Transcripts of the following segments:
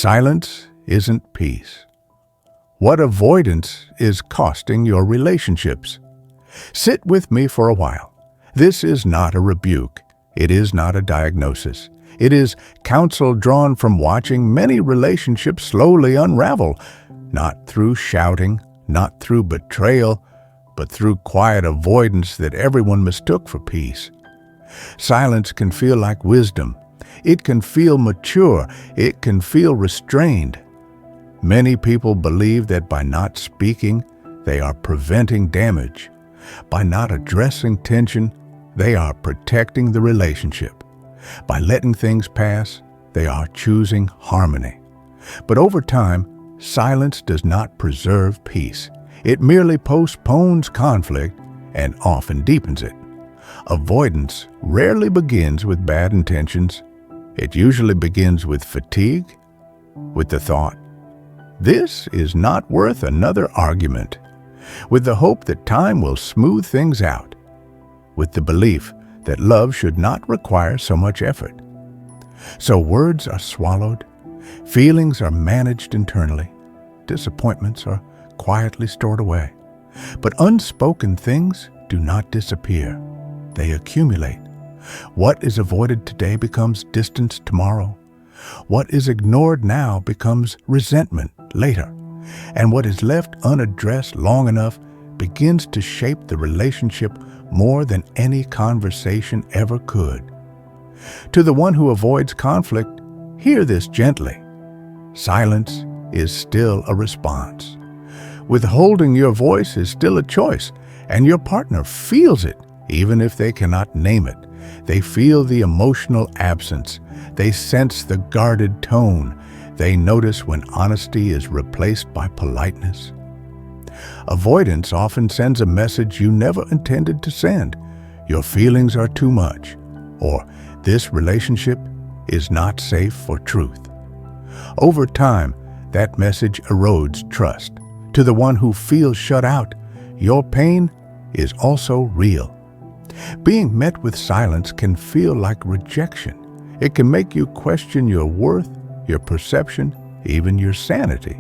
Silence isn't peace. What avoidance is costing your relationships? Sit with me for a while. This is not a rebuke. It is not a diagnosis. It is counsel drawn from watching many relationships slowly unravel, not through shouting, not through betrayal, but through quiet avoidance that everyone mistook for peace. Silence can feel like wisdom. It can feel mature. It can feel restrained. Many people believe that by not speaking, they are preventing damage. By not addressing tension, they are protecting the relationship. By letting things pass, they are choosing harmony. But over time, silence does not preserve peace. It merely postpones conflict and often deepens it. Avoidance rarely begins with bad intentions. It usually begins with fatigue, with the thought, "This is not worth another argument," with the hope that time will smooth things out, with the belief that love should not require so much effort. So words are swallowed, feelings are managed internally, disappointments are quietly stored away. But unspoken things do not disappear. They accumulate. What is avoided today becomes distance tomorrow. What is ignored now becomes resentment later. And what is left unaddressed long enough begins to shape the relationship more than any conversation ever could. To the one who avoids conflict, hear this gently. Silence is still a response. Withholding your voice is still a choice, and your partner feels it, even if they cannot name it. They feel the emotional absence. They sense the guarded tone. They notice when honesty is replaced by politeness. Avoidance often sends a message you never intended to send. Your feelings are too much, or this relationship is not safe for truth. Over time, that message erodes trust. To the one who feels shut out, your pain is also real. Being met with silence can feel like rejection. It can make you question your worth, your perception, even your sanity.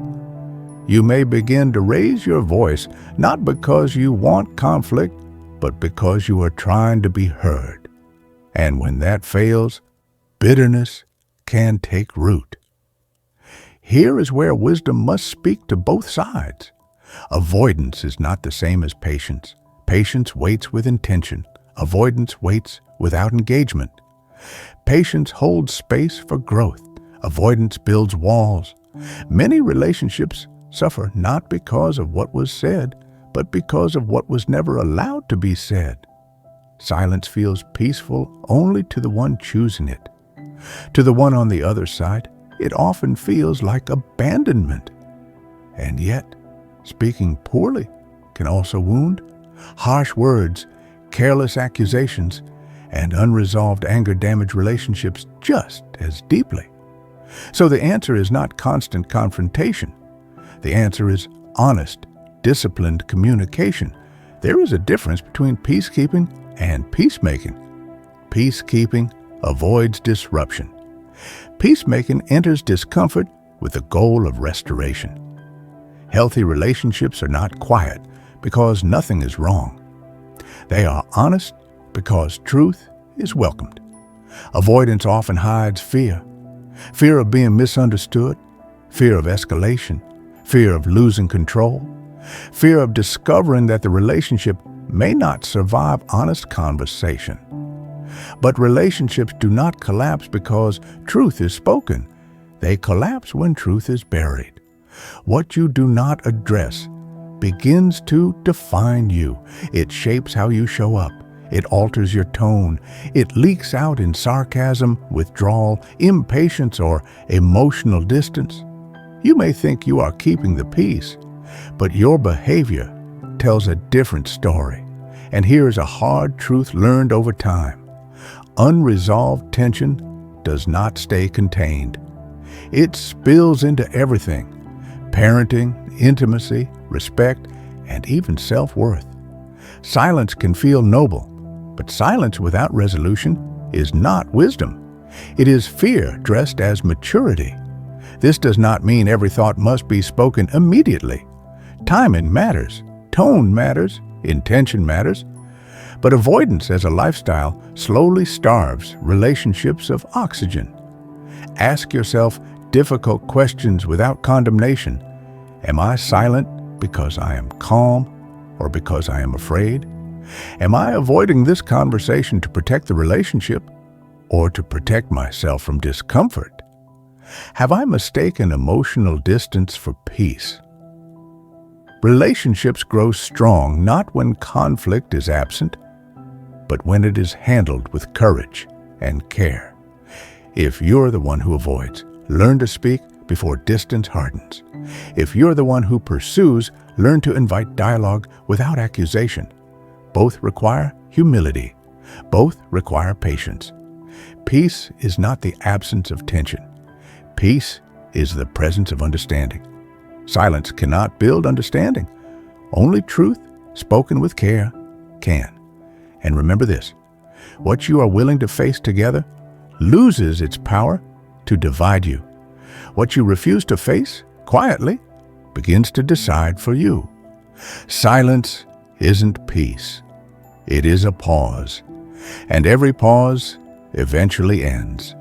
You may begin to raise your voice not because you want conflict, but because you are trying to be heard. And when that fails, bitterness can take root. Here is where wisdom must speak to both sides. Avoidance is not the same as patience. Patience waits with intention. Avoidance waits without engagement. Patience holds space for growth. Avoidance builds walls. Many relationships suffer not because of what was said, but because of what was never allowed to be said. Silence feels peaceful only to the one choosing it. To the one on the other side, it often feels like abandonment. And yet, speaking poorly can also wound. Harsh words, careless accusations, and unresolved anger damage relationships just as deeply. So the answer is not constant confrontation. The answer is honest, disciplined communication. There is a difference between peacekeeping and peacemaking. Peacekeeping avoids disruption. Peacemaking enters discomfort with the goal of restoration. Healthy relationships are not quiet because nothing is wrong. They are honest because truth is welcomed. Avoidance often hides fear. Fear of being misunderstood, fear of escalation, fear of losing control, fear of discovering that the relationship may not survive honest conversation. But relationships do not collapse because truth is spoken. They collapse when truth is buried. What you do not address begins to define you. It shapes how you show up. It alters your tone. It leaks out in sarcasm, withdrawal, impatience, or emotional distance. You may think you are keeping the peace, but your behavior tells a different story. And here is a hard truth learned over time. Unresolved tension does not stay contained. It spills into everything: parenting, intimacy, respect, and even self-worth. Silence can feel noble, but silence without resolution is not wisdom. It is fear dressed as maturity. This does not mean every thought must be spoken immediately. Timing matters, tone matters, intention matters. But avoidance as a lifestyle slowly starves relationships of oxygen. Ask yourself difficult questions without condemnation. Am I silent because I am calm or because I am afraid? Am I avoiding this conversation to protect the relationship or to protect myself from discomfort? Have I mistaken emotional distance for peace? Relationships grow strong not when conflict is absent, but when it is handled with courage and care. If you're the one who avoids, learn to speak before distance hardens. If you're the one who pursues, learn to invite dialogue without accusation. Both require humility. Both require patience. Peace is not the absence of tension. Peace is the presence of understanding. Silence cannot build understanding. Only truth, spoken with care, can. And remember this, what you are willing to face together loses its power to divide you. What you refuse to face quietly begins to decide for you. Silence isn't peace. It is a pause, and every pause eventually ends.